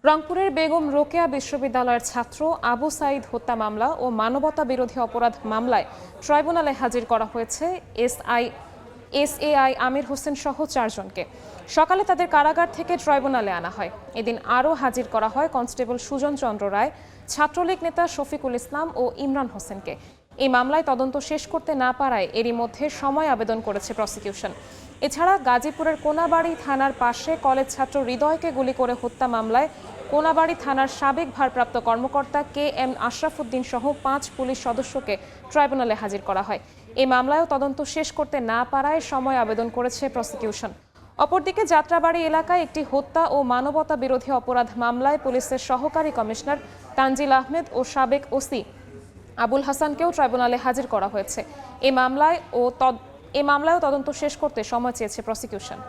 রংপুরের বেগম রোকেয়া বিশ্ববিদ্যালয়ের ছাত্র আবু সাইদ হত্যা মামলা ও মানবতা বিরোধী অপরাধ মামলায় ট্রাইব্যুনালে হাজির করা হয়েছে এসএআই আমির হোসেন সহ 4 জনকে। সকালে তাদের কারাগার থেকে ট্রাইব্যুনালে আনা হয়। এদিন আরও হাজির করা হয় কনস্টেবল সুজন চন্দ্র রায়, ছাত্রলীগ নেতা শফিকুল ইসলাম ও ইমরান হোসেনকে। এই মামলায় তদন্ত শেষ করতে না পারায় এরই মধ্যে সময় আবেদন করেছে প্রসিকিউশন। এছাড়া গাজীপুরের কোনাবাড়ি থানার পাশে কলেজ ছাত্র হৃদয়কে গুলি করে হত্যা মামলায় কোনাবাড়ি থানার সাবেক ভারপ্রাপ্ত কর্মকর্তা KM আশরাফুদ্দিন সহ 5 পুলিশ সদস্যকে ট্রাইব্যুনালে হাজির করা হয়। এই মামলায়ও তদন্ত শেষ করতে না পারায় সময় আবেদন করেছে প্রসিকিউশন। অপরদিকে যাত্রাবাড়ি এলাকায় একটি হত্যা ও মানবতা বিরোধী অপরাধ মামলায় পুলিশের সহকারী কমিশনার তানজিল আহমেদ ও সাবেক ওসি আবুল হাসানকেও ট্রাইব্যুনালে হাজির করা হয়েছে। এই মামলায়ও তদন্ত শেষ করতে সময় চেয়েছে প্রসিকিউশন।